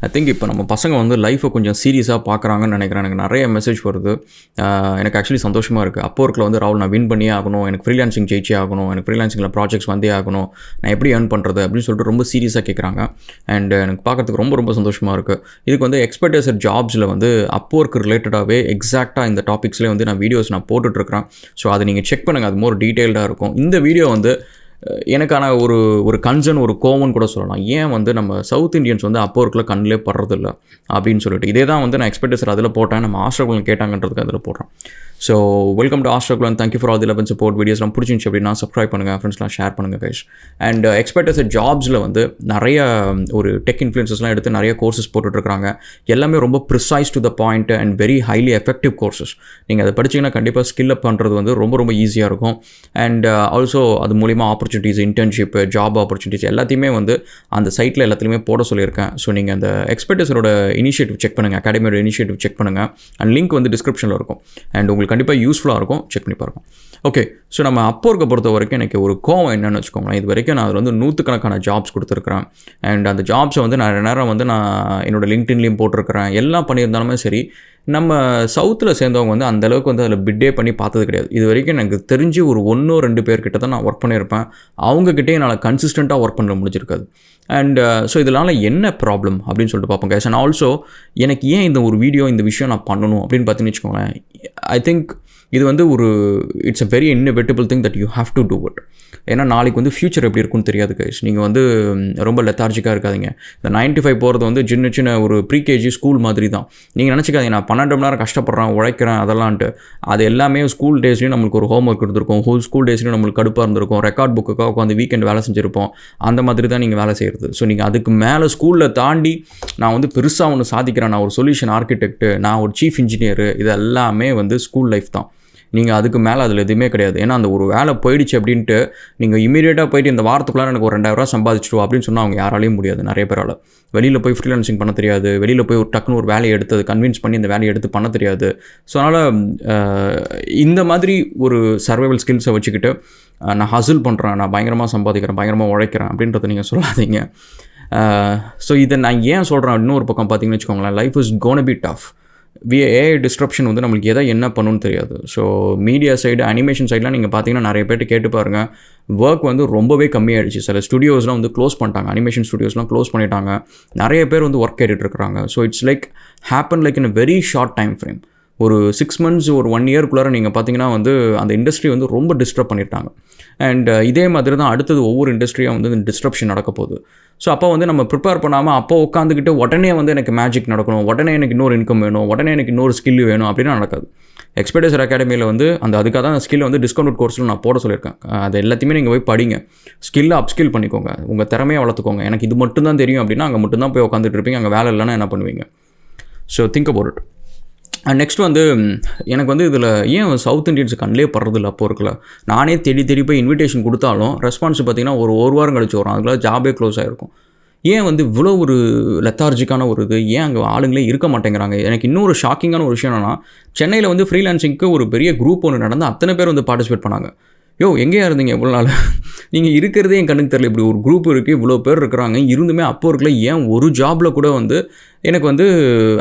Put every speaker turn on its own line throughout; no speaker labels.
I think இப்போ நம்ம பசங்க வந்து லைஃப்பை கொஞ்சம் சீரியஸாக பார்க்குறாங்கன்னு நினைக்கிறேன். எனக்கு நிறைய மெசேஜ் வருது. எனக்கு ஆக்சுவலி சந்தோஷமாக இருக்குது. அப்போர்க்கில் வந்து ராகுல் நான் வின் பண்ணியே ஆகணும், எனக்கு ஃப்ரீலான்சிங் ஜெயிச்சே ஆகணும், எனக்கு ஃப்ரீலான்சிங்கில் ப்ராஜெக்ட்ஸ் வந்தே ஆகணும், நான் எப்படி ஏர்ன் பண்ணுறது அப்படின்னு சொல்லிட்டு ரொம்ப சீரியஸாக கேட்குறாங்க. அண்ட் எனக்கு பார்க்குறதுக்கு ரொம்ப ரொம்ப சந்தோஷமாக இருக்குது. இதுக்கு வந்து எக்ஸ்பெக்டேஷன் ஜாப்ஸில் வந்து அப்போர்க்கு ரிலேட்டடாகவே எக்ஸாக்டாக இந்த டாபிக்ஸ்லேயே வந்து நான் வீடியோஸ் நான் போட்டுட்ருக்கிறேன். ஸோ அதை நீங்கள் செக் பண்ணுங்கள், அது மோர் டீட்டெயில்டாக இருக்கும். இந்த வீடியோ வந்து எனக்கான ஒரு கன்சர்ன், ஒரு கோவம்னு கூட சொல்லலாம். ஏன் வந்து நம்ம சவுத் இண்டியன்ஸ் வந்து அப்போர்க்கில் கண்ணிலே படுறதில்ல அப்படின்னு சொல்லிட்டு இதே தான் வந்து நான் எக்ஸ்பெக்டேஷன் அதில் போட்டேன், நம்ம ஆஸ்ட்ரகுலன் கேட்டாங்கன்றதுக்கு அதில் போடுறேன். ஸோ வெல்கம் டு ஆஸ்ட்ரகுலன். Thank you for all the 11 support. வீடியோஸ்லாம் பிடிச்சிருந்துச்சு அப்படின்னா சப்ஸ்கிரைப் பண்ணுங்கள், ஃப்ரெண்ட்ஸ்லாம் ஷேர் பண்ணுங்கள் கைஸ். அண்ட் எக்ஸ்பெக்டேஷன் ஜாப்ஸில் வந்து நிறைய ஒரு டெக் இன்ஃப்ளூயன்சஸ்லாம் எடுத்து நிறைய கோர்சஸ் போட்டுட்ருக்காங்க. எல்லாமே ரொம்ப precise to the point and very highly effective courses. நீங்கள் அதை படிச்சிங்கன்னா கண்டிப்பாக ஸ்கில் அப் பண்ணுறது வந்து ரொம்ப ரொம்ப ஈஸியாக இருக்கும். அண்ட் ஆல்சோ அது மூலிமா ஆப்பர்ச்சுனிட்டிஸ், இன்டர்ன்ஷிப், ஜாப் ஆப்பர்ச்சுனிட்டிஸ் எல்லாத்தையுமே வந்து அந்த சைட்டில் எல்லாத்துலேயுமே போட சொல்லியிருக்கேன். ஸோ நீங்கள் அந்த எக்ஸ்பெக்டேஷனோட இனிஷியேட்டிவ் செக் பண்ணுங்கள், அகாடமியோட இனிஷியேட்டிவ் செக் பண்ணுங்கள். அண்ட் லிங்க் வந்து டிஸ்கிரிப்ஷனில் இருக்கும். அண்ட் உங்களுக்கு கண்டிப்பாக யூஸ்ஃபுல்லாக இருக்கும், செக் பண்ணி பாருங்கள். ஓகே, ஸோ நம்ம அப்போர்க்கை பொறுத்த வரைக்கும் எனக்கு ஒரு கோவம் என்னென்னு வச்சுக்கோங்களேன். இது வரைக்கும் நான் அதில் வந்து 100கணக்கான ஜாப்ஸ் கொடுத்துருக்குறேன். அண்ட் அந்த ஜாப்ஸை வந்து நிறைய நேரம் வந்து நான் என்னோடய லிங்க்டின்லேயும் போட்டிருக்கிறேன். எல்லாம் பண்ணியிருந்தாலுமே சரி, நம்ம சவுத்தில் சேர்ந்தவங்க வந்து அந்தளவுக்கு வந்து அதில் பிட்டே பண்ணி பார்த்தது கிடையாது. இது வரைக்கும் எனக்கு தெரிஞ்சு ஒரு 1-2 பேர்கிட்ட தான் நான் ஒர்க் பண்ணியிருப்பேன். அவங்ககிட்டே என்னால் கன்சிஸ்டண்ட்டாக ஒர்க் பண்ண முடிஞ்சிருக்காது. அண்ட் ஸோ இதனால் என்ன ப்ராப்ளம் அப்படின்னு சொல்லிட்டு பார்ப்போம் கைஸ். அண்ட் ஆல்சோ எனக்கு ஏன் இந்த ஒரு வீடியோ, இந்த விஷயம் நான் பண்ணணும் அப்படின்னு பார்த்தீங்கன்னு வச்சுக்கோங்களேன். ஐ திங்க் இது வந்து it's a very இன்னோவேட்டபிள் thing that you have to do it. ஏன்னா நாளைக்கு வந்து ஃப்யூச்சர் எப்படி இருக்குன்னு தெரியாது கைஸ். நீங்கள் வந்து ரொம்ப லெத்தார்ஜிக்காக இருக்காதிங்க. இந்த 9 to 5 போகிறது வந்து சின்ன ஒரு ப்ரீகேஜி ஸ்கூல் மாதிரி தான். நீங்கள் நினச்சிக்காதீங்க நான் 12 மணி நேரம் கஷ்டப்படுறேன், உழைக்கிறேன் அதெல்லாம்ட்டு. அது எல்லாமே ஸ்கூல் டேஸ்லையும் நம்மளுக்கு ஒரு ஹோம் ஒர்க் எடுத்திருக்கோம், ஸ்கூல் டேஸ்லையும் நம்மளுக்கு கடுப்பாக இருந்திருக்கும், ரெக்கார்ட் புக்குக்காக உட்காந்து வீக்கெண்ட் வேலை செஞ்சுருப்போம். அந்த மாதிரி தான் நீங்கள் வேலை செய்கிறது. ஸோ நீங்கள் அதுக்கு மேலே ஸ்கூலில் தாண்டி நான் வந்து பெருசாக ஒன்று சாதிக்கிறேன், நான் ஒரு சொல்யூஷன் ஆர்கிடெக்ட்டு, நான் ஒரு சீஃப் இன்ஜினியரு, இது எல்லாமே வந்து ஸ்கூல் லைஃப் தான். நீங்கள் அதுக்கு மேலே அதில் எதுவுமே கிடையாது. ஏன்னா அந்த ஒரு வேலை போயிடுச்சு அப்படின்ட்டு நீங்கள் இமீடியட்டாக போயிட்டு இந்த வாரத்துக்குள்ளே எனக்கு ஒரு 2000 ரூபா சம்பாதிச்சிடுவோம் அப்படின்னு சொன்னால் அவங்க யாராலையும் முடியாது. நிறைய பேரால் வெளியில் போய் ஃப்ரீலான்சிங் பண்ண தெரியாது, வெளியில் போய் ஒரு டக்குன்னு ஒரு வேலையை எடுத்து கன்வின்ஸ் பண்ணி இந்த வேலையை எடுத்து பண்ண தெரியாது. ஸோ அதனால் இந்த மாதிரி ஒரு சர்வைவல் ஸ்கில்ஸை வச்சுக்கிட்டு நான் ஹசில் பண்ணுறேன், நான் பயங்கரமாக சம்பாதிக்கிறேன், பயங்கரமாக உழைக்கிறேன் அப்படின்றத நீங்கள் சொல்லாதீங்க. ஸோ இதை நான் ஏன் சொல்கிறேன், இன்னொரு பக்கம் பார்த்தீங்கன்னு வச்சுக்கோங்களேன், life is gonna be tough. AI disruption வந்து நம்மளுக்கு என்ன பண்ணணும்னு தெரியாது. ஸோ மீடியா சைடு, அனிமேஷன் சைட்லாம் நீங்கள் பார்த்தீங்கன்னா நிறைய பேர்ட்டு கேட்டு பாருங்கள், ஒர்க் வந்து ரொம்பவே கம்மியாகிடுச்சு. சில ஸ்டுடியோஸ்லாம் வந்து க்ளோஸ் பண்ணிட்டாங்க, அனிமேஷன் ஸ்டுடியோஸ்லாம் க்ளோஸ் பண்ணிட்டாங்க. நிறைய பேர் வந்து ஒர்க் கேட்டுட்ருக்குறாங்க. So it's happen in a very short time frame. ஒரு 6 months, ஒரு 1 yearக்குள்ளார நீங்கள் பார்த்தீங்கன்னா வந்து அந்த இண்டஸ்ட்ரி வந்து ரொம்ப டிஸ்டர்ப் பண்ணிட்டாங்க. அண்ட் இதே மாதிரி தான் அடுத்தது ஒவ்வொரு இண்டஸ்ட்ரியாக வந்து இந்த டிஸ்ட்ரப்ஷன் நடக்க போகுது. ஸோ அப்போ வந்து நம்ம ப்ரிப்பேர் பண்ணாமல் அப்போ உட்காந்துக்கிட்டு உடனே வந்து எனக்கு மேஜிக் நடக்கணும், உடனே எனக்கு இன்னொரு இன்கம் வேணும், உடனே எனக்கு இன்னொரு ஸ்கில் வேணும் அப்படின்னா நடக்காது. எக்ஸ்பெக்டேஷன் அகாடமியில் வந்து அதுக்காக தான் ஸ்கில் வந்து டிஸ்கவுண்ட் கோர்ஸில் நான் போட சொல்லியிருக்கேன். அது எல்லாத்தையுமே நீங்கள் போய் படிங்க, ஸ்கில்லை அப்ஸ்கில் பண்ணிக்கோங்க, உங்கள் திறமையை வளர்த்துக்கோங்க. எனக்கு இது மட்டும் தான் தெரியும் அப்படின்னா அங்கே மட்டும்தான் போய் உட்காந்துட்டு இருப்பீங்க, அங்கே வேலை இல்லைன்னா என்ன பண்ணுவீங்க? So think about it. And next வந்து எனக்கு வந்து இதில் ஏன் சவுத் இண்டியன்ஸுக்கு கண்ணிலே படுறதில்ல அப்போ இருக்குல்ல. நானே தேடி போய் இன்விடேஷன் கொடுத்தாலும் ரெஸ்பான்ஸ் பார்த்திங்கன்னா ஒரு வாரம் கழிச்சு வரும், அதுக்குள்ள ஜாபே க்ளோஸ் ஆகிருக்கும். ஏன் வந்து இவ்வளோ ஒரு லெத்தார்ஜிக்கான ஒரு இது, ஏன் அங்கே ஆளுங்களே இருக்க மாட்டேங்கிறாங்க? எனக்கு இன்னொரு ஷாக்கிங்கான ஒரு விஷயம் என்னென்னா, சென்னையில் வந்து ஃப்ரீலான்சிங்க்கு ஒரு பெரிய குரூப் ஒன்று நடந்து அத்தனை பேர் வந்து பார்ட்டிசிபேட் பண்ணாங்க. எங்கேயா இருந்தீங்க இவ்வளோ நாள்? நீங்கள் இருக்கிறதே என் கண்ணுக்கு தெரியல. இப்படி ஒரு குரூப் இருக்குது, இவ்வளோ பேர் இருக்கிறாங்க, இருந்துமே அப்போ இருக்கல, ஏன் ஒரு ஜாபில் கூட வந்து எனக்கு வந்து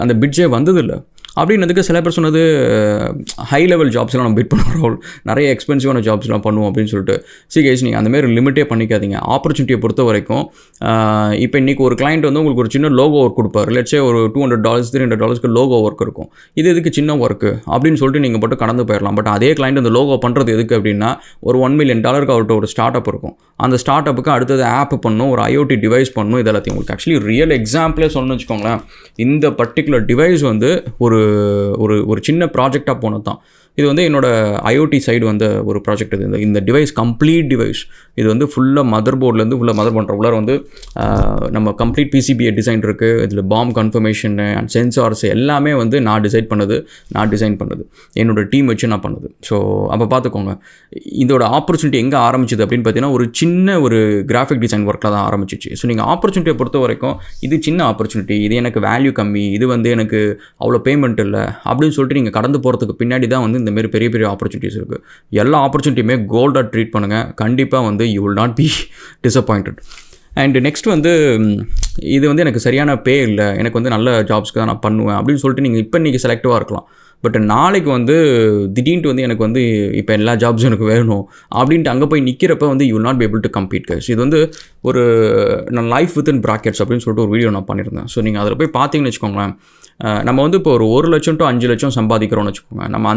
அந்த பிட்ஜே வந்ததில்லை அப்படின்னதுக்கு சில பேர் சொன்னது ஹை லெவல் ஜாப்ஸ்லாம் நம்ம பிட் பண்ணுறோம், நிறைய எக்ஸ்பென்சிவான ஜாப்ஸ்லாம் பண்ணுவோம் அப்படின்னு சொல்லிட்டு. கைஸ், நீங்கள் அந்தமாரி லிமிட்டே பண்ணிக்காதீங்க. ஆப்பர்ச்சுனிட்டியை பொறுத்த வரைக்கும் இப்போ இன்றைக்கி ஒரு கிளைண்ட் வந்து உங்களுக்கு ஒரு சின்ன லோகோ ஒர்க் கொடுப்பார். லெட்ஸே ஒரு $200 $300 லோகோ ஒர்க் இருக்கும். இது எதுக்கு சின்ன ஒர்க்கு அப்படின்னு சொல்லிட்டு நீங்கள் மட்டும் கடந்து போயிடலாம். பட் அதே கிளைண்ட் அந்த லோகோ பண்ணுறது எதுக்கு அப்படின்னா, ஒரு $1 million அவர்கிட்ட ஒரு ஸ்டார்ட் அப் இருக்கும். அந்த ஸ்டார்ட் அப்புக்கு அடுத்தது ஆப் பண்ணணும், ஒரு IoT டிவைஸ் பண்ணணும். இது எல்லாத்தையும் உங்களுக்கு ஆக்சுவலி ரியல் எக்ஸாம்பிளே சொல்லணும்னு வச்சுக்கோங்களேன். இந்த பர்டிகுலர் டிவைஸ் வந்து ஒரு சின்ன ப்ராஜெக்டாக போனது தான். இது வந்து என்னோடய IoT சைடு வந்து ஒரு ப்ராஜெக்ட். இது இந்த டிவைஸ் கம்ப்ளீட் டிவைஸ். இது வந்து ஃபுல்லாக மதர் போர்ட்லேருந்து ஃபுல்லாக மதர் பண்ணுற உள்ளார வந்து நம்ம கம்ப்ளீட் PCBA டிசைன் இருக்குது. இதில் பாம் கன்ஃபர்மேஷனு அண்ட் சென்சார்ஸ் எல்லாமே வந்து நான் டிசைன் பண்ணது என்னோடய டீம் வச்சு நான் பண்ணது. ஸோ அப்போ பார்த்துக்கோங்க, இதோட ஆப்பர்ச்சுனிட்டி எங்கே ஆரம்பிச்சிது அப்படின்னு பார்த்தீங்கன்னா, ஒரு சின்ன ஒரு கிராஃபிக் டிசைன் ஒர்க்கில் தான் ஆரம்பிச்சிச்சு. ஸோ நீங்கள் ஆப்பர்ச்சுனிட்டியை பொறுத்த வரைக்கும் இது சின்ன ஆப்பர்ச்சுனிட்டி, இது எனக்கு வேல்யூ கம்மி, இது வந்து எனக்கு அவ்வளோ பேமெண்ட் இல்லை அப்படின்னு சொல்லிட்டு நீங்கள் கடந்து போகிறதுக்கு பின்னாடி தான் வந்து இந்தமாரி பெரிய பெரிய ஆப்பர்ச்சுனிட்டிஸ் இருக்குது. எல்லா ஆப்பர்ச்சுனிட்டியுமே கோல்டாக ட்ரீட் பண்ணுங்கள். கண்டிப்பாக வந்து you will not be disappointed. And next வந்து இது வந்து எனக்கு சரியான பே இல்லை, எனக்கு வந்து நல்ல ஜாப்ஸ்க்கு தான் நான் பண்ணுவேன் அப்படின்னு சொல்லிட்டு நீங்கள் இன்றைக்கி செலக்டிவாக இருக்கலாம். பட் நாளைக்கு வந்து திடீர்னு வந்து எனக்கு வந்து இப்போ எல்லா ஜாப்ஸும் எனக்கு வேணும் அப்படின்ட்டு அங்கே போய் நிற்கிறப்ப வந்து you will not be able to compete guys. இது வந்து ஒரு நான் லைஃப் வித்தின் ப்ராக்கெட்ஸ் அப்படின்னு சொல்லிட்டு ஒரு வீடியோ நான் பண்ணியிருந்தேன். ஸோ நீங்கள் அதில் போய் பார்த்தீங்கன்னு வச்சுக்கோங்களேன், நம்ம வந்து இப்போ ஒரு 1 லட்சம் to 5 லட்சம் சம்பாதிக்கிறோம்னு வச்சுக்கோங்க. நம்ம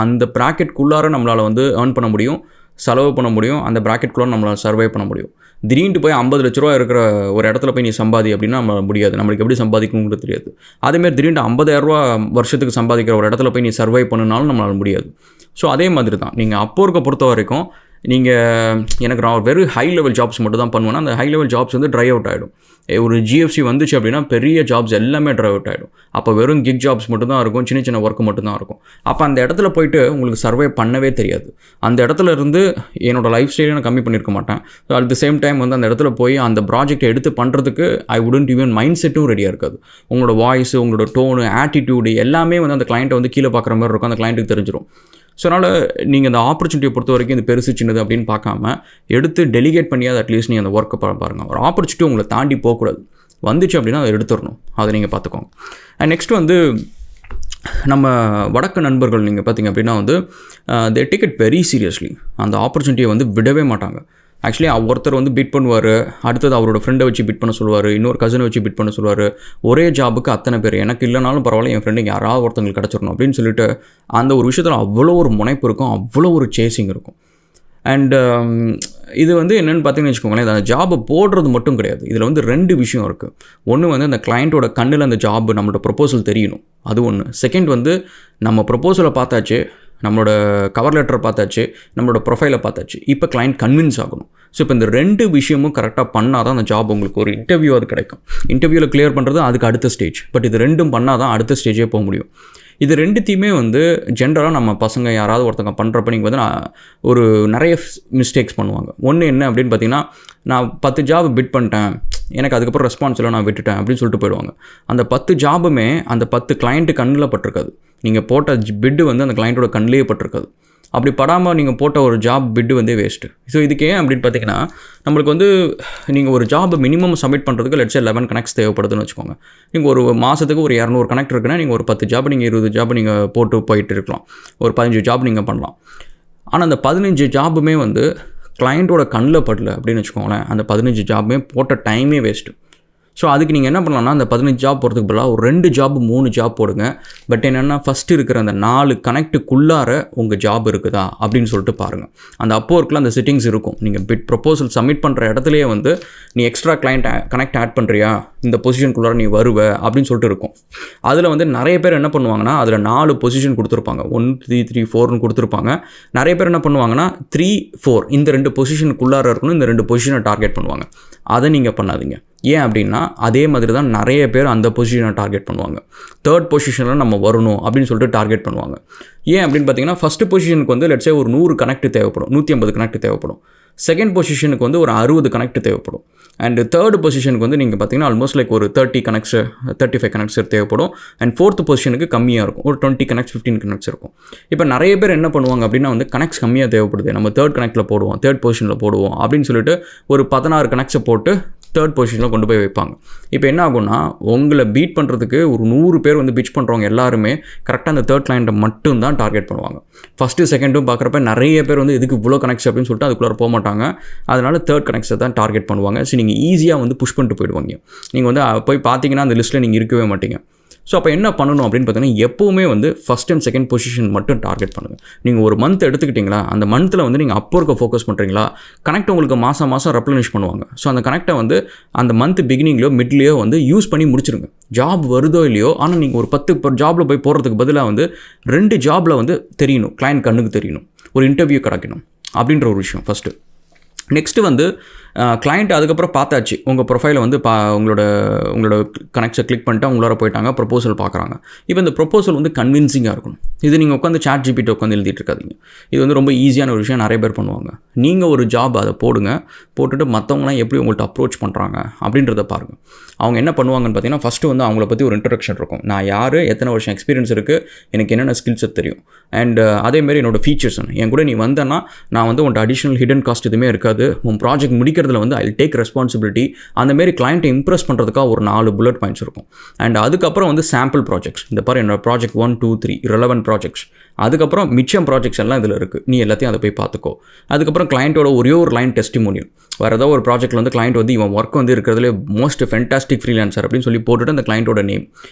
அந்த ப்ராக்கெட்குள்ளார நம்மளால் வந்து ஏர்ன் பண்ண முடியும், செலவு பண்ண முடியும், அந்த ப்ராக்கெட்குள்ளார நம்மளால் சர்வை பண்ண முடியும். திடீர்னு போய் 50 லட்ச ரூபா இருக்கிற ஒரு இடத்துல போய் நீ சம்பாதி அப்படின்னா நம்ம முடியாது, நம்மளுக்கு எப்படி சம்பாதிக்கணுங்கிறது தெரியாது. அதேமாதிரி திடீர்னு 50,000 ரூபா வருஷத்துக்கு சம்பாதிக்கிற ஒரு இடத்துல போய் நீ சர்வை பண்ணினாலும் நம்மளால் முடியாது. ஸோ அதே மாதிரி தான் நீங்கள் Upwork பொறுத்த வரைக்கும் எனக்கு நான் வெறும் ஹை லெவல் ஜாப்ஸ் மட்டும் தான் பண்ணுவேன்னா அந்த ஹை லெவல் ஜாப்ஸ் வந்து ட்ரை அவுட் ஆகிடும். ஒரு ஜிஎஃப்சி வந்துச்சு அப்படின்னா பெரிய ஜாப்ஸ் எல்லாமே ட்ரை அவுட் ஆகிடும். அப்போ வெறும் கிக் ஜாப்ஸ் மட்டும் தான் இருக்கும், சின்ன சின்ன ஒர்க் மட்டும் தான் இருக்கும். அப்போ அந்த இடத்துல போயிட்டு உங்களுக்கு சர்வே பண்ணவே தெரியாது. அந்த இடத்துல இருந்து என்னோடய லைஃப் ஸ்டைலை நான் கம்மி பண்ணியிருக்க மாட்டேன். So at the same time வந்து அந்த இடத்துல போய் அந்த ப்ராஜெக்ட் எடுத்து பண்ணுறதுக்கு ஐ வுடன்ட் ஈவன் மைண்ட் செட்டும் ரெடியாக இருக்காது. உங்களோட வாய்ஸு, உங்களோட டோனு, ஆட்டிடியூடு எல்லாமே வந்து அந்த கிளைண்ட்டை வந்து கீழே பார்க்குற மாதிரி இருக்கும், அந்த கிளைண்ட்டுக்கு தெரிஞ்சிடும். ஸோ அதனால் நீங்கள் அந்த ஆப்பர்ச்சுனிட்டியை பொறுத்த வரைக்கும் இந்த பெருசு சின்னது அப்படின்னு பார்க்காம எடுத்து டெலிகேட் பண்ணியாவது அட்லீஸ்ட் நீங்கள் அந்த ஒர்க்கை பாருங்கள். ஒரு ஆப்பர்ச்சுனிட்டி உங்களை தாண்டி போகக்கூடாது, வந்துச்சு அப்படின்னா அதை எடுத்துடணும், அதை நீங்கள் பார்த்துக்கோங்க. அண்ட் நெக்ஸ்ட் வந்து நம்ம வடக்கு நண்பர்கள் நீங்கள் பார்த்திங்க அப்படின்னா வந்து they take it very seriously. அந்த ஆப்பர்ச்சுனிட்டியை வந்து விடவே மாட்டாங்க. ஆக்சுவலி ஒருத்தர் வந்து பிட் பண்ணுவார், அடுத்தது அவரோட ஃப்ரெண்டை வச்சு பிட் பண்ண சொல்லுவார், இன்னொரு கசனை வச்சு பிட் பண்ண சொல்லுவார். ஒரே ஜாபுக்கு அத்தனை பேர், எனக்கு இல்லைனாலும் பரவாயில்ல என் ஃப்ரெண்டுக்கு யாராவது ஒருத்தங்களுக்கு கிடச்சிடணும் அப்படின்னு சொல்லிட்டு அந்த ஒரு விஷயத்தில் அவ்வளோ ஒரு முனைப்பு இருக்கும், அவ்வளோ ஒரு சேசிங் இருக்கும். அண்ட் இது வந்து என்னென்னு பார்த்தீங்கன்னு வச்சுக்கோங்களேன், அந்த ஜாபை போடுறது மட்டும் கிடையாது, இதில் வந்து 2 விஷயம் இருக்குது. ஒன்று வந்து அந்த கிளைண்ட்டோட கண்ணில் அந்த ஜாப் நம்மளோட ப்ரொப்போசல் தெரியணும், அது ஒன்று. செகண்ட் வந்து நம்ம ப்ரொப்போசலை பார்த்தாச்சு, நம்மளோட கவர் லெட்டரை பார்த்தாச்சு, நம்மளோட ப்ரொஃபைலை பார்த்தாச்சு, இப்போ கிளைண்ட் கன்வின்ஸ் ஆகணும். ஸோ இப்போ இந்த 2 விஷயமும் கரெக்டாக பண்ணால் தான் அந்த ஜாப் உங்களுக்கு ஒரு இன்டர்வியூ அது கிடைக்கும். இன்டர்வியூவில் கிளியர் பண்ணுறது அதுக்கு அடுத்த ஸ்டேஜ். பட் இது 2ம் பண்ணால் தான் அடுத்த ஸ்டேஜே போக முடியும். இது 2த்தையுமே வந்து ஜென்ரலாக நம்ம பசங்க யாராவது ஒருத்தங்க பண்ணுறப்ப நீங்கள் வந்து ஒரு நிறைய மிஸ்டேக்ஸ் பண்ணுவாங்க. ஒன்று என்ன அப்படின்னு பார்த்தீங்கன்னா, நான் 10 ஜாப் பிட் பண்ணிட்டேன், எனக்கு அதுக்கப்புறம் ரெஸ்பான்ஸ் இல்லை, நான் விட்டுட்டேன் அப்படின்னு சொல்லிட்டு போயிடுவாங்க. அந்த 10 ஜாபுமே அந்த 10 கிளைண்ட்டு கண்ணில் பட்டிருக்காது. நீங்கள் போட்ட பிட்டு வந்து அந்த கிளைண்ட்டோட கண்ணிலே பட்டிருக்காது. அப்படி படாமல் நீங்கள் போட்ட ஒரு ஜாப் பிட்டு வந்து வேஸ்ட்டு. ஸோ இதுக்கு ஏன் அப்படின்னு பார்த்தீங்கன்னா, நம்மளுக்கு வந்து நீங்கள் ஒரு ஜாப் மினிமம் சப்மிட் பண்ணுறதுக்கு லெட்ஸ் 11 கனெக்ட்ஸ் தேவைப்படுதுன்னு வச்சுக்கோங்க. நீங்கள் ஒரு மாதத்துக்கு ஒரு 200 கனெக்ட் இருக்குன்னா நீங்கள் ஒரு 10 ஜாப், நீங்கள் 20 ஜாப் நீங்கள் போட்டு போயிட்டு இருக்கலாம், ஒரு 15 ஜாப் நீங்கள் பண்ணலாம். ஆனால் அந்த 15 ஜாபுமே வந்து கிளைண்ட்டோட கண்ணில் படல அப்படின்னு வச்சுக்கோங்களேன், அந்த 15 ஜாபுமே போட்ட டைமே வேஸ்ட்டு. ஸோ அதுக்கு நீங்கள் என்ன பண்ணலாம்னா, அந்த 15 ஜாப் போகிறதுக்கு பதிலாக ஒரு 2 ஜாப் 3 ஜாப் போடுங்க. பட் என்னென்னா ஃபஸ்ட்டு இருக்கிற அந்த 4 கனெக்ட்டுக்குள்ளார உங்கள் ஜாப் இருக்குதா அப்படின்னு சொல்லிட்டு பாருங்கள். அந்த Upworkல அந்த செட்டிங்ஸ் இருக்கும். நீங்கள் பிட் ப்ரொப்போசல் சப்மிட் பண்ணுற இடத்துலையே வந்து நீ எக்ஸ்ட்ரா கனெக்ட் ஆட் பண்ணுறியா, இந்த பொசிஷனுக்குள்ளார நீ வருவ அப்படின்னு சொல்லிட்டு இருக்கும். அதில் வந்து நிறைய பேர் என்ன பண்ணுவாங்கன்னா, அதில் 4 பொசிஷன் கொடுத்துருப்பாங்க, 1 3 3 4ன்னு கொடுத்துருப்பாங்க. நிறைய பேர் என்ன பண்ணுவாங்கன்னா 3 4 இந்த 2 பொசிஷனுக்குள்ளார இருக்கணும், இந்த 2 பொசிஷனை டார்கெட் பண்ணுவாங்க. அதை நீங்கள் பண்ணாதீங்க. ஏன் அப்படின்னா அதே மாதிரி தான் நிறைய பேர் அந்த பொசிஷனை டார்கெட் பண்ணுவாங்க. 3rd பொசிஷனில் நம்ம வரணும் அப்படின்னு சொல்லிட்டு டார்கெட் பண்ணுவாங்க. ஏன் அப்படின்னு பார்த்தீங்கன்னா, ஃபஸ்ட்டு பொசிஷனுக்கு வந்து லெட்ஸே ஒரு 100 கனெக்ட் தேவைப்படும், 150 கனெக்ட் தேவைப்படும். செகண்ட் பொசிஷனுக்கு வந்து ஒரு 60 கனெக்ட் தேவைப்படும். அண்ட் 3rd பொசிஷனுக்கு வந்து நீங்கள் பார்த்தீங்கன்னா ஆல்மோஸ்ட் லைக் ஒரு 30 கனெக்ட்ஸ் 35 கனெக்ட்ஸ் தேவைப்படும். அண்ட் 4th பொசிஷனுக்கு கம்மியாக இருக்கும், ஒரு 20 கனெக்ட்ஸ் 15 கனெக்ட்ஸ் இருக்கும். இப்போ நிறைய பேர் என்ன பண்ணுவாங்க அப்படின்னா வந்து கனெக்ட்ஸ் கம்மியாக தேவைப்படுது, நம்ம 3rd கனெக்ட்டில் போடுவோம், 3rd பொசிஷனில் போடுவோம் அப்படின்னு சொல்லிட்டு ஒரு 16 கனெக்ட்ஸை போட்டு 3rd பொசிஷனில் கொண்டு போய் வைப்பாங்க. இப்போ என்ன ஆகும்னா, உங்களை பீட் பண்ணுறதுக்கு ஒரு 100 பேர் வந்து பிச் பண்ணுறவங்க எல்லாருமே கரெக்டாக அந்த 3rd கிளைண்ட்டை மட்டும் தான் டார்கெட் பண்ணுவாங்க. ஃபஸ்ட்டு செகண்டும் பார்க்குறப்ப நிறைய பேர் வந்து இதுக்கு இவ்வளோ கனெக்ட்ஸ் அப்படின்னு சொல்லிட்டு அதுக்குள்ளே போக மாட்டாங்க. அதனால் 3rd கனெக்ட்ஸை தான் டார்கெட் பண்ணுவாங்க. ஸோ நீங்கள் ஈஸியாக வந்து புஷ் பண்ணிட்டு போயிடுவாங்க. நீங்கள் வந்து போய் பார்த்தீங்கன்னா அந்த லிஸ்ட்டில் நீங்கள் இருக்கவே மாட்டீங்க. ஸோ அப்போ என்ன பண்ணணும் அப்படின்னு பார்த்தீங்கன்னா, எப்போவுமே வந்து ஃபஸ்ட் அண்ட் செகண்ட் பொசிஷன் மட்டும் டார்கெட் பண்ணுங்கள். நீங்கள் ஒரு மந்த் எடுத்துக்கிட்டிங்களா, அந்த மந்தில் வந்து நீங்கள் Upwork'ை ஃபோக்கஸ் பண்ணுறீங்களா, கனெக்ட் உங்களுக்கு மாதம் ரெப்ளனிஷ் பண்ணுவாங்க. ஸோ அந்த கனெக்ட்டை வந்து அந்த மந்த் பிகினிங்லையோ மிட்லேயோ வந்து யூஸ் பண்ணி முடிச்சிருங்க. ஜாப் வருதோ இல்லையோ, ஆனால் நீங்கள் ஒரு 10 ஜாபில் போய் போகிறதுக்கு பதிலாக வந்து 2 ஜாபில் வந்து தெரியணும், கிளைண்ட் கண்ணுக்கு தெரியணும், ஒரு இன்டர்வியூ கிடைக்கணும் அப்படின்ற ஒரு விஷயம் ஃபஸ்ட்டு. நெக்ஸ்ட்டு வந்து கிளைண்ட் அதுக்கப்புறம் பார்த்தாச்சு, உங்கள் ப்ரொஃபைலை வந்து உங்களோட கனெக்ட்ஸை கிளிக் பண்ணிட்டு அவங்களோட போயிட்டாங்க, ப்ரொப்போசல் பார்க்குறாங்க. இப்போ இந்த ப்ரொப்போசல் வந்து கன்வின்சிங்காக இருக்கணும். இது நீங்கள் உட்காந்து ChatGPT உட்காந்து எழுதிட்டு இருக்காதீங்க. இது வந்து ரொம்ப ஈஸியான ஒரு விஷயம், நிறைய பேர் பண்ணுவாங்க. நீங்கள் ஒரு ஜாப் அதை போடுங்க, போட்டுட்டு மற்றவங்களாம் எப்படி உங்கள்கிட்ட அப்ரோச் பண்ணுறாங்க அப்படின்றத பாருங்கள். அவங்க என்ன பண்ணுவாங்கன்னு பார்த்தீங்கன்னா, ஃபஸ்ட்டு வந்து அவங்கள பற்றி ஒரு இன்ட்ரடக்ஷன் இருக்கும். நான் யார், எத்தனை வருஷம் எக்ஸ்பீரியன்ஸ் இருக்குது, எனக்கு என்னென்ன ஸ்கில்ஸ் தெரியும், அண்ட் அதேமாரி என்னோடய ஃபீச்சர்ஸ். என் கூட நீ வந்தேன்னா நான் வந்து உன்ட்ட அடிஷ்னல் ஹிடன் காஸ்ட் எதுவுமே இருக்காது, உன் ப்ராஜெக்ட் முடிக்கிறதுக்கு படிக்கிறதுல வந்து ஐ டேக் ரெஸ்பான்சிபிலிட்டி. அந்தமாரி கிளைண்ட்டை இம்ப்ரெஸ் பண்ணுறதுக்காக ஒரு 4 புல்லட் பாயிண்ட்ஸ் இருக்கும். அண்ட் அதுக்கப்புறம் வந்து சாம்பிள் ப்ராஜெக்ட்ஸ். இந்த பாரு என்னோட ப்ராஜெக்ட் 1, 2, 3 ரெலவென்ட் ப்ராஜெக்ட்ஸ். அதுக்கப்புறம் மிச்சம் ப்ராஜெக்ட்ஸ் எல்லாம் இதில் இருக்குது, நீ எல்லாத்தையும் அதை போய் பார்த்துக்கோ. அதுக்கப்புறம் கிளைண்ட்டோட ஒரே ஒரு லைன் டெஸ்டிமோனியல். வேறு ஏதாவது ஒரு ப்ராஜெக்ட்டில் வந்து கிளைண்ட் வந்து இவன் ஒர்க் வந்து இருக்கிறதுலே மோஸ்ட் ஃபென்டாஸ்டிக் ஃப்ரீலான்சர் அப்படின்னு சொல்லி போட்டுட்டு அந்த கிளைண்ட்டோட நேம்,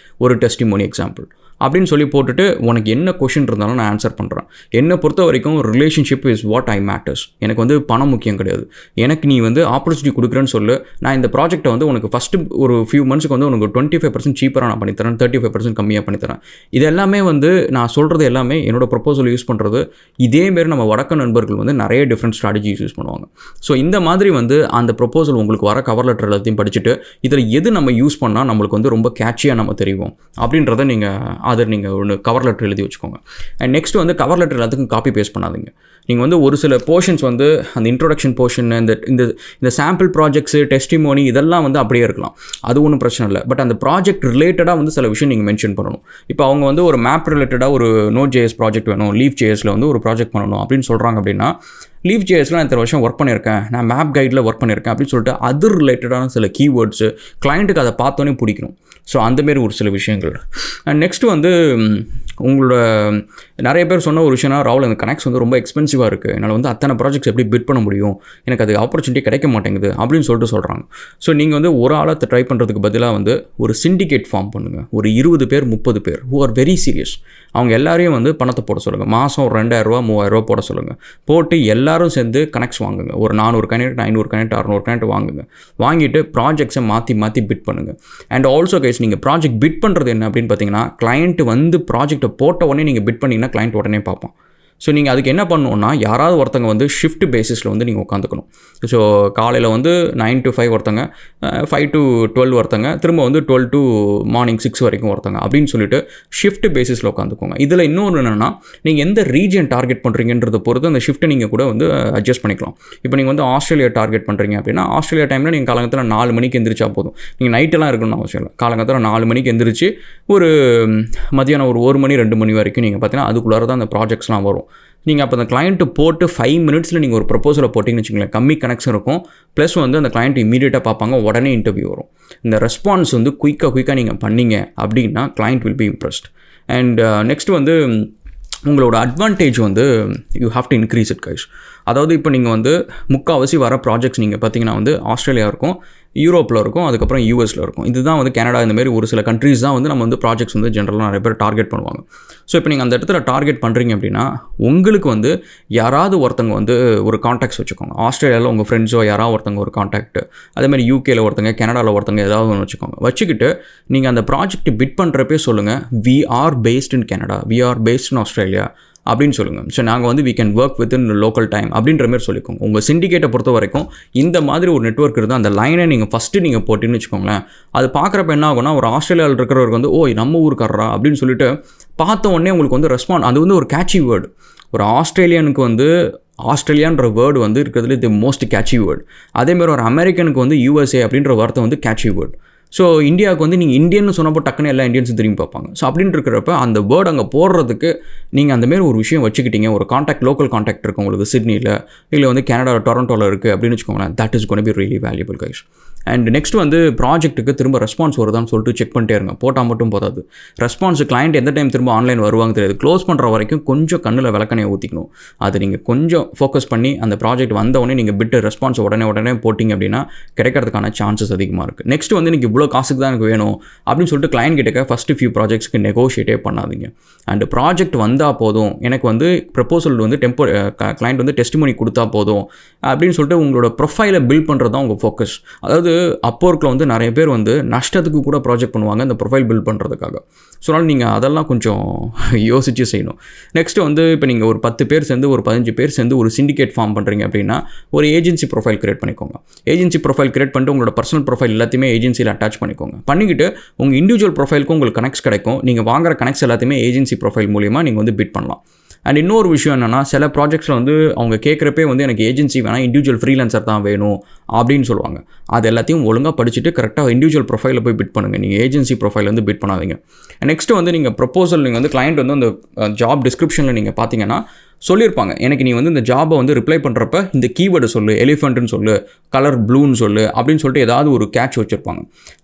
ஒரு டெஸ்டிமோனி எக்ஸாம்பிள் அப்படின்னு சொல்லி போட்டுட்டு உனக்கு என்ன கொஷின் இருந்தாலும் நான் ஆன்சர் பண்ணுறேன். என்னை பொறுத்த வரைக்கும் relationship is what I matters. எனக்கு வந்து பணம் முக்கியம் கிடையாது. எனக்கு நீ வந்து ஆப்பர்ச்சுனிட்டி கொடுக்குறேன்னு சொல்லு. நான் இந்த ப்ராஜெக்ட்டை வந்து உனக்கு ஃபஸ்ட்டு ஒரு ஃபியூ மந்த்ஸ்க்கு வந்து உனக்கு 25% சீப்பராக நான் பண்ணித்தரேன், 35% கம்மியாக பண்ணித்தரேன். இது எல்லாமே வந்து நான் சொல்கிறது எல்லாமே என்னோட ப்ரொப்போசல் யூஸ் பண்ணுறது. இதேமாரி நம்ம வடக்கு நண்பர்கள் வந்து நிறைய டிஃப்ரெண்ட் ஸ்ட்ராட்டஜிஸ் யூஸ் பண்ணுவாங்க. ஸோ இந்த மாதிரி வந்து அந்த ப்ரொப்போசல் உங்களுக்கு வர கவர் லெட்டர் எல்லாத்தையும் படிச்சுட்டு இதில் எது நம்ம யூஸ் பண்ணால் நம்மளுக்கு வந்து ரொம்ப கேட்சியாக நம்ம தெரியும் அப்படின்றத நீங்கள் ஒன்று கவர் லெட்டர் எழுதி வச்சுக்கோங்க. அண்ட் நெக்ஸ்ட் வந்து கவர் லெட்டர் எல்லாத்துக்கும் காப்பி பேஸ்ட் பண்ணாதீங்க. நீங்கள் வந்து ஒரு சில போர்ஷன்ஸ் வந்து அந்த இன்ட்ரோடக்ஷன் போர்ஷன், இந்த சாம்பிள் ப்ராஜெக்ட்ஸு, டெஸ்டிமோனி இதெல்லாம் வந்து அப்படியே இருக்கலாம், அது ஒன்றும் பிரச்சனை இல்லை. பட் அந்த ப்ராஜெக்ட் ரிலேட்டடாக வந்து சில விஷயம் நீங்கள் மென்ஷன் பண்ணணும். இப்போ அவங்க வந்து ஒரு மேப் ரிலேட்டடாக ஒரு Node.js ப்ராஜெக்ட் வேணும், Leaf.jsல வந்து ஒரு ப்ராஜெக்ட் பண்ணணும் அப்படின்னு சொல்கிறாங்க அப்படின்னா, Leaf.jsல நான் இத்தனை வருஷம் ஒர்க் பண்ணியிருக்கேன், நான் மேப் கைடில் ஒர்க் பண்ணியிருக்கேன் அப்படின்னு சொல்லிட்டு அது ரிலேட்டடான சில கீவேர்ட்ஸு கிளைண்ட்டுக்கு அதை பார்த்தோன்னே பிடிக்கணும். ஸோ அந்தமாரி ஒரு சில விஷயங்கள். அண்ட் நெக்ஸ்ட்டு வந்து உங்களோட நிறைய பேர் சொன்ன ஒரு விஷயம்னா, ராகுல் அந்த கனெக்ட்ஸ் வந்து ரொம்ப எக்ஸ்பென்சிவாக இருக்குது, என்னால் வந்து அத்தனை ப்ராஜெக்ட்ஸ் எப்படி பிட் பண்ண முடியும், எனக்கு அது ஆப்பர்ச்சுனிட்டி கிடைக்க மாட்டேங்குது அப்படின்னு சொல்லிட்டு சொல்கிறாங்க. ஸோ நீங்கள் வந்து ஒரு ஆளை ட்ரை பண்ணுறதுக்கு பதிலாக வந்து ஒரு சிண்டிகேட் ஃபார்ம் பண்ணுங்கள். ஒரு 20 பேர் 30 பேர் ஹூ ஆர் வெரி சீரியஸ். அவங்க எல்லாரையும் வந்து பணத்தை போட சொல்லுங்கள். மாதம் ஒரு 2000 3000 போட சொல்லுங்கள். போட்டு எல்லாரும் சேர்ந்து கனெக்ட்ஸ் வாங்குங்க. ஒரு 400 கனெக்ட் 500 கனெக்ட் 600 கனெக்ட் வாங்குங்க. வாங்கிட்டு ப்ராஜெக்ட்ஸை மாற்றி பிட் பண்ணுங்கள். அண்ட் ஆல்சோ கைஸ், நீங்கள் ப்ராஜெக்ட் பிட் பண்ணுறது என்ன அப்படின்னு பார்த்தீங்கன்னா, கிளைண்ட் வந்து ப்ராஜெக்ட்டை போட்ட உடனே நீங்கள் பிட் பண்ணிங்கன்னா கிளைண்ட் உடனே பார்ப்போம். ஸோ நீங்கள் அதுக்கு என்ன பண்ணணுன்னா, யாராவது ஒருத்தங்க வந்து ஷிஃப்ட் பேசிஸில் வந்து நீங்கள் உட்காந்துக்கணும். ஸோ காலையில் வந்து 9 to 5 ஒருத்தங்க, 5 to 12 ஒருத்தங்க, திரும்ப வந்து 12 to மார்னிங் 6 வரைக்கும் ஒருத்தங்க அப்படின்னு சொல்லிட்டு ஷிஃப்ட் பேசிஸில் உட்காந்துக்கோங்க. இதில் இன்னொன்று என்னென்னா, நீங்கள் எந்த ரீஜன் டார்கெட் பண்ணுறீங்கன்றதை பொறுத்து அந்த ஷிஃப்ட்டை நீங்கள் கூட வந்து அட்ஜஸ்ட் பண்ணிக்கலாம். இப்போ நீங்கள் வந்து ஆஸ்திரேலியா டார்கெட் பண்ணுறீங்க அப்படின்னா, ஆஸ்திரேலியா டைமில் நீங்கள் காலங்கத்தில் 4 மணிக்கு எந்திரிச்சா போதும். நீங்கள் நைட்டெல்லாம் இருக்கணும்னு அவசியம் இல்லை. காலங்கத்தில் 4 மணிக்கு எந்திரிச்சு ஒரு மதியானம் ஒரு 1 மணி 2 மணி வரைக்கும் நீங்கள் பார்த்தீங்கன்னா அதுக்குள்ளார தான் அந்த ப்ராஜெக்ட்ஸ்லாம் வரும். நீங்கள் அப்போ அந்த கிளைண்ட்டு போட்டு 5 மினிட்ஸில் நீங்கள் ஒரு ப்ரொப்போசலை போட்டிங்கன்னு வச்சுக்கோங்களேன், கம்மி கனெக்ஷன் இருக்கும். ப்ளஸ் வந்து அந்த கிளைண்ட் இமீடியட்டாக பார்ப்பாங்க, உடனே இன்டர்வியூ வரும். இந்த ரெஸ்பான்ஸ் வந்து குயிக்காக நீங்கள் பண்ணீங்க அப்படின்னா client will be impressed. And next வந்து உங்களோட அட்வான்டேஜ் வந்து you have to increase it guys. அதாவது இப்போ நீங்கள் வந்து முக்கால்வாசி வர ப்ராஜெக்ட்ஸ் நீங்கள் பார்த்தீங்கன்னா வந்து ஆஸ்திரேலியா இருக்கும், யூரோப்பில் இருக்கும், அதுக்கப்புறம் யூஎஸில் இருக்கும். இதுதான் வந்து கனடா, இந்தமாரி ஒரு சில கண்ட்ரீஸ் தான் வந்து நம்ம வந்து ப்ராஜெக்ட்ஸ் வந்து ஜென்ரலாக நிறைய பேர் டார்கெட் பண்ணுவாங்க. ஸோ இப்போ நீங்கள் அந்த இடத்துல டார்கெட் பண்ணுறீங்க அப்படின்னா, உங்களுக்கு வந்து யாராவது ஒருத்தங்க வந்து ஒரு கான்டாக்ட்ஸ் வச்சுக்கோங்க. ஆஸ்திரேலியாவில் உங்கள் ஃப்ரெண்ட்ஸோ யாராவது ஒருத்தங்க ஒரு கான்டாக்ட், அதேமாதிரி யூகேயில் ஒருத்தங்க, கனடாவில் ஒருத்தங்க ஏதாவது ஒன்று வச்சுக்கிட்டு நீங்கள் அந்த ப்ராஜெக்ட் பிட் பண்ணுறப்பே சொல்லுங்கள், we are based in Canada, we are based in Australia அப்படின்னு சொல்லுங்கள். ஸோ நாங்கள் வந்து we can work with in local time அப்படின்ற மாதிரி சொல்லிக்கோங்க. உங்கள் சிண்டிகேட்டை பொறுத்த வரைக்கும் இந்த மாதிரி ஒரு நெட்வொர்க் இருந்தால் அந்த லைனை நீங்கள் ஃபஸ்ட்டு நீங்கள் போட்டின்னு வச்சுக்கோங்களேன், அது பார்க்குறப்ப என்ன ஆகும்னா, ஒரு ஆஸ்திரேலியாவில் இருக்கிறவருக்கு வந்து நம்ம ஊருக்காரரா அப்படின்னு சொல்லிட்டு பார்த்த உடனே உங்களுக்கு வந்து ரெஸ்பாண்ட், அது வந்து ஒரு கேட்சி வேர்டு. ஒரு ஆஸ்திரேலியனுக்கு வந்து ஆஸ்திரேலியான்ற வேர்டு வந்து இருக்கிறதுல தி மோஸ்ட் கேட்சி வேர்டு. அதேமாதிரி ஒரு அமெரிக்கனுக்கு வந்து USA அப்படின்ற வார்த்தை வந்து கேட்சி வேர்டு. ஸோ இந்தியாவுக்கு வந்து நீங்கள் இந்தியன்னு சொன்னப்போ டக்குன்னு எல்லா இந்தியன்ஸும் திரும்பி பார்ப்பாங்க. ஸோ அப்படின்னு இருக்கிறப்ப அந்த வேர்டு அங்கே போடுறதுக்கு நீங்கள் அந்தமாரி ஒரு விஷயம் வச்சுக்கிட்டீங்க. ஒரு கான்டாக்ட், லோக்கல் கான்டாக்ட் இருக்குது உங்களுக்கு சிட்னியில், இல்லை வந்து கனடாவில் டொரண்டோவில் இருக்குது அப்படின்னு வச்சுக்கோங்களேன். That is gonna be really valuable guys. And next வந்து ப்ராஜெக்ட்டுக்கு திரும்ப ரெஸ்பான்ஸ் வருதான்னு சொல்லிட்டு செக் பண்ணிட்டே இருங்க. போட்டால் மட்டும் போதாது, ரெஸ்பான்ஸ் கிளைண்ட் எந்த டைம் திரும்ப ஆன்லைன் வருவாங்க தெரியாது. க்ளோஸ் பண்ணுற வரைக்கும் கொஞ்சம் கண்ணில் விளக்கணையை ஊற்றிக்கணும். அது நீங்கள் கொஞ்சம் ஃபோக்கஸ் பண்ணி அந்த ப்ராஜெக்ட் வந்தவொடனே நீங்கள் பிட்டு ரெஸ்பான்ஸ் உடனே போட்டிங்க அப்படின்னா கிடைக்கிறதுக்கான சான்சஸ் அதிகமாக இருக்குது. நெக்ஸ்ட் வந்து நீங்கள் இவ்வளோ காசுக்கு தான் எனக்கு வேணும் அப்படின்னு சொல்லிட்டு கிளைண்ட் கிட்டக்க ஃபஸ்ட்டு ஃபியூ ப்ராஜெக்ட்ஸ்க்கு நெகோஷியேட்டே பண்ணாதீங்க. அண்ட் ப்ராஜெக்ட் வந்தால் போதும், எனக்கு வந்து ப்ரப்போசல் வந்து கிளைண்ட் வந்து டெஸ்டிமோனி கொடுத்தா போதும் அப்படின்னு சொல்லிட்டு உங்களோட ப்ரொஃபைலை பில்ட் பண்ணுறது தான் உங்கள் ஃபோக்கஸ். அதாவது அப்போர்க்கில் வந்து நிறைய பேர் வந்து நஷ்டத்துக்கு கூட ப்ராஜெக்ட் பண்ணுவாங்க இந்த ப்ரொஃபைல் பில்ட் பண்ணுறதுக்காக. ஸோ அதனால் நீங்கள் அதெல்லாம் கொஞ்சம் யோசித்து செய்யணும். நெக்ஸ்ட்டு வந்து இப்போ நீங்கள் ஒரு 10 பேர் சேர்ந்து ஒரு 15 பேர் சேர்ந்து ஒரு சிண்டிகேட் ஃபார்ம் பண்ணுறீங்க அப்படின்னா ஒரு ஏஜென்சி ப்ரொஃபைல் கிரியேட் பண்ணிக்கோங்க. ஏஜென்சி ப்ரொஃபைல் கிரியேட் பண்ணிட்டு உங்களோட பர்சனல் ப்ரொஃபைல் எல்லாத்தையுமே ஏஜென்சியில் அட்டாச் பண்ணிக்கோங்க. பண்ணிக்கிட்டு உங்கள் இண்டிவிஜுவல் ப்ரொஃபைலுக்கும் உங்களுக்கு கனெக்ட்ஸ் கிடைக்கும். நீங்கள் வாங்குற கனெக்ட்ஸ் எல்லாத்தையுமே ஏஜென்சி ப்ரொஃபைல் மூலிமா நீங்கள் வந்து பிட் பண்ணலாம். அண்ட் இன்னொரு விஷயம் என்னென்னா, சில ப்ராஜெக்ட்ஸில் வந்து அவங்க கேட்குறப்பே வந்து எனக்கு ஏஜென்சி வேணாம், இண்டிவிஜுவல் ஃப்ரீலான்சர் தான் வேணும் அப்படின்னு சொல்லுவாங்க. அது எல்லாத்தையும் ஒழுங்காக படிச்சுட்டு கரெக்டாக இண்டிவிஜுவல் ப்ரொஃபைலில் போய் பிட் பண்ணுங்கள். நீங்கள் ஏஜென்சி ப்ரொஃபைல் வந்து பிட் பண்ணாதீங்க. நெக்ஸ்ட்டு வந்து நீங்கள் ப்ரொப்போசல், நீங்கள் வந்து கிளைண்ட் வந்து அந்த ஜாப் டிஸ்கிரிப்ஷனில் நீங்கள் பார்த்தீங்கன்னா சொல்லியிருப்பாங்க, எனக்கு நீ வந்து இந்த ஜாபை வந்து ரிப்ளை பண்ணுறப்ப இந்த கீவேர்டை சொல்லு, எலிஃபெண்ட்டுன்னு சொல்லு, கலர் ப்ளூன்னு சொல்லு அப்படின்னு சொல்லிட்டு ஏதாவது ஒரு கேட்ச் வச்சுருப்பாங்க.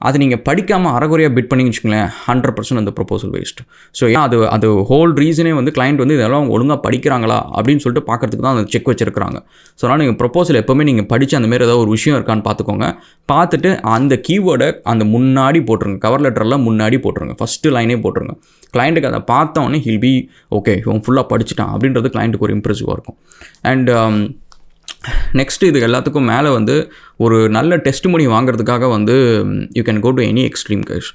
அது நீங்கள் படிக்காமல் அரைகுறையாக பிட் பண்ணிங்கன்னு வச்சுக்கோங்களேன், 100% அந்த ப்ரொபோசல் வேஸ்ட். ஸோ ஏன்னா அது ஹோல் ரீசனே வந்து கிளைண்ட் வந்து இதெல்லாம் ஒழுங்காக படிக்கிறாங்களா அப்படின்னு சொல்லிட்டு பார்க்கறதுக்கு தான் அந்த செக் வச்சிருக்காங்க. ஸோ அதனால் நீங்கள் ப்ரொபோசல் எப்போவுமே நீங்கள் படித்து அந்த மாதிரி ஏதாவது ஒரு விஷயம் இருக்கான்னு பார்த்துக்கோங்க. பார்த்துட்டு அந்த கீவேர்டை அந்த முன்னாடி போட்டுருங்க, கவர் லெட்டரெல்லாம் முன்னாடி போட்டுருங்க, ஃபஸ்ட்டு லைனே போட்டுருங்க. கிளைண்ட்டுக்கு அதை பார்த்தோன்னே ஹில் பி ஓகே, இவன் ஃபுல்லாக படிச்சுட்டான் அப்படின்றது கிளைண்ட்டுக்கு ஒரு இம்ப்ரெசிவாக இருக்கும். அண்ட் நெக்ஸ்ட்டு இது எல்லாத்துக்கும் மேலே வந்து ஒரு நல்ல டெஸ்டிமோனி வாங்குறதுக்காக வந்து you can go to any extreme guys.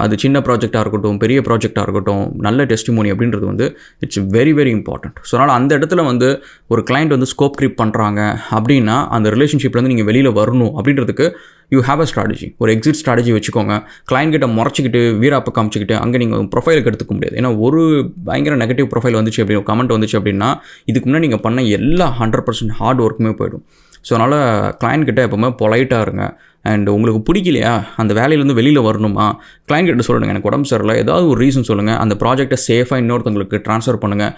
அது சின்ன ப்ராஜெக்டாக இருக்கட்டும், பெரிய ப்ராஜெக்டாக இருக்கட்டும், நல்ல டெஸ்டிமோனி அப்படின்றது வந்து it's very very important. So அதனால் அந்த இடத்துல வந்து ஒரு கிளைண்ட் வந்து ஸ்கோப் க்ரீப் பண்ணுறாங்க அப்படின்னா அந்த ரிலேஷன்ஷிப்லேருந்து நீங்கள் வெளியில் வரணும் அப்படின்றதுக்கு யூ ஹேவ் அ ஸ்ட்ராட்டஜி, ஒரு எக்ஸிட் ஸ்ட்ராட்டஜி வச்சுக்கோங்க. கிளைண்ட் கிட்ட முறைச்சிக்கிட்டு வீராப்ப காமிச்சிக்கிட்டு அங்கே நீங்கள் ப்ரொஃபைலுக்கு எடுத்துக்க முடியாது. ஏன்னா ஒரு பயங்கர நெகட்டிவ் ப்ரொஃபைல் வந்துச்சு அப்படி ஒரு கமெண்ட் வந்துச்சு அப்படின்னா இதுக்கு முன்னாடி நீங்கள் பண்ண எல்லா 100% ஹார்ட் ஒர்க்குமே போயிடும். ஸோ அதனால் கிளைண்ட் கிட்ட எப்போவுமே பொலைட்டாக இருங்க. அண்ட் உங்களுக்கு பிடிக்கலையா, அந்த வேலையிலேருந்து வெளியில் வரணுமா, கிளைண்ட் கிட்ட சொல்லுங்கள், எனக்கு உடம்பு சரியில்லை, ஏதாவது ஒரு ரீசன் சொல்லுங்கள், அந்த ப்ராஜெக்ட்டை சேஃபாக இன்னொருத்தவங்களுக்கு ட்ரான்ஸ்ஃபர் பண்ணுங்கள்.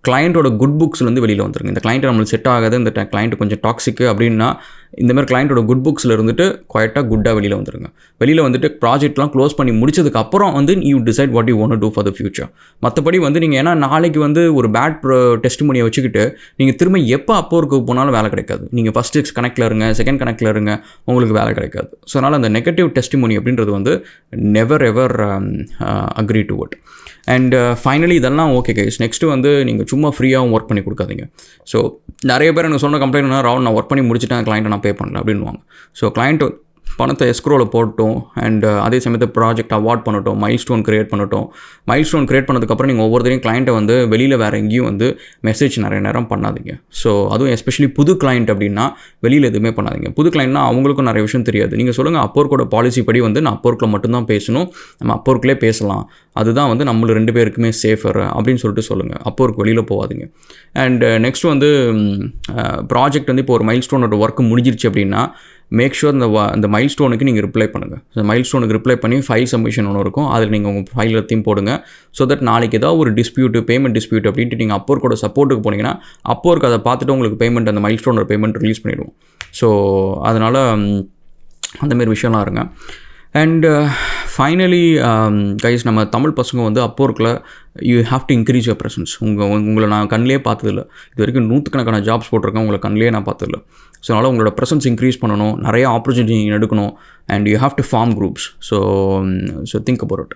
கிளைண்ட்டோட குட் புக்ஸ்லேருந்து வெளியில் வந்துருங்க. இந்த கிளைண்ட் நம்மளுக்கு செட் ஆகாது, இந்த கிளைண்ட் கொஞ்சம் டாக்ஸிக்கு அப்படின்னா இந்தமாதிரி கிளைண்ட்டோட குட் புக்ஸில் இருந்துட்டு குவாய்ட்டாக குட்டாக வெளியில் வந்துருங்க. வெளியில் வந்துட்டு ப்ராஜெக்ட்லாம் க்ளோஸ் பண்ணி முடிச்சதுக்கப்புறம் வந்து you decide what you want to for the future. மற்றபடி வந்து நீங்கள் ஏன்னா நாளைக்கு வந்து ஒரு பேட் டெஸ்டிமோனியை வச்சுக்கிட்டு நீங்கள் திரும்ப எப்போ அப்போருக்கு போனாலும் வேலை கிடைக்காது. நீங்கள் ஃபஸ்ட்டு கனெக்டில் இருங்க, செகண்ட் கனெக்டில் இருங்க, உங்களுக்கு வேலை கிடைக்காது. ஸோ அதனால் அந்த நெகட்டிவ் டெஸ்டிமோனி அப்படின்றது வந்து never ever agree to it. And finally இதெல்லாம் ஓகே கைஸ். நெக்ஸ்ட்டு வந்து நீங்கள் சும்மா ஃப்ரீயாகவும் ஒர்க் பண்ணி கொடுக்காதீங்க. ஸோ நிறைய பேர் எனக்கு சொன்ன கம்ப்ளைண்ட் ராவ் நான் ஒர்க் பண்ணி முடிச்சுட்டேன், கிளைண்ட்டை நான் பே பண்ணல அப்படின்வாங்க. ஸோ கிளைண்ட்டு பணத்தை எஸ்க்ரோவில் போட்டோம் அண்ட் அதே சமயத்தை ப்ராஜெக்ட் அவார்ட் பண்ணட்டும், மைல் ஸ்டோன் க்ரியேட் பண்ணட்டும். மைல் ஸ்டோன் க்ரியேட் பண்ணதுக்கப்புறம் நீங்கள் ஒவ்வொருத்தரையும் கிளைண்ட்டை வந்து வெளியில் வேறு எங்கேயும் வந்து மெசேஜ் நிறைய நேரம் பண்ணாதீங்க. ஸோ அதுவும் எஸ்பெஷலி புது கிளைண்ட் அப்படின்னா வெளியில் எதுவுமே பண்ணாதீங்க. புது கிளைண்ட்னா அவங்களுக்கும் நிறைய விஷயம் தெரியாது. நீங்கள் சொல்லுங்கள், அப்போர்க்கோட பாலிசி படி வந்து நான் அப்போர்க்கில் மட்டும்தான் பேசணும், நம்ம அப்போர்க்கிலே பேசலாம், அதுதான் வந்து நம்ம 2 பேருக்குமே சேஃபர் அப்படின்னு சொல்லிட்டு சொல்லுங்கள். அப்போர்க்கு வெளியில் போகாதீங்க. அண்ட் நெக்ஸ்ட் வந்து ப்ராஜெக்ட் வந்து இப்போ ஒரு மைல் ஸ்டோனோட ஒர்க் முடிஞ்சிருச்சு அப்படின்னா மேக் ஷூர் இந்த மைல் ஸ்டோனுக்கு நீங்கள் ரிப்ளை பண்ணுங்கள். இந்த மைல் ஸ்டோனுக்கு ரிப்ளை பண்ணி ஃபைல் சப்மிஷன் ஒன்று இருக்கும், அதில் நீங்கள் உங்கள் ஃபைல் எல்லாத்தையும் போடுங்க. ஸோ தட் நாளைக்கு ஏதாவது ஒரு டிஸ்பியூட்டு, பேமெண்ட் டிஸ்பியூட் அப்படின்ட்டு நீங்கள் அப்போர்க்கோட சப்போர்ட்டுக்கு போனீங்கன்னா அப்போர்க்கு அதை பார்த்துட்டு உங்களுக்கு பேமெண்ட், அந்த மைல் ஸ்டோனோட பேமெண்ட் ரிலீஸ் பண்ணிடுவோம். ஸோ அதனால் அந்தமாரி விஷயம்லாம் இருங்க. அண்ட் ஃபைனலி கைஸ், நம்ம தமிழ் பசங்க வந்து அப்போர்க்கில் you have to increase your presence. உங்களை நான் கண்ணிலே பார்த்ததில்ல, இது வரைக்கும் 100கணக்கான ஜாப்ஸ் போட்டிருக்கேன், உங்களை கண்ணிலே நான் பார்த்ததில்ல. ஸோ அதனால் உங்களோட ப்ரெசன்ஸ் இன்க்ரீஸ் பண்ணணும், நிறைய ஆப்பர்ச்சுனிட்டி நீங்கள் எடுக்கணும். And you have to form groups. So think about it.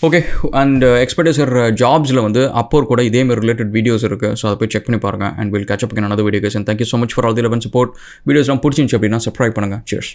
Okay. And எக்ஸ்பெக்டேசர் ஜாப்ஸில் வந்து அப்போர் கூட இதேமாதிரி ரிலேட்டட் வீடியோஸ் இருக்குது. ஸோ அதை போய் செக் பண்ணி பாருங்கள். And will catch up in another video guys. And thank you so much for all the love and support. வீடியோஸ்லாம் பிடிச்சிருந்துச்சு அப்படின்னா சப்ஸ்கிரைப் பண்ணுங்கள். Cheers.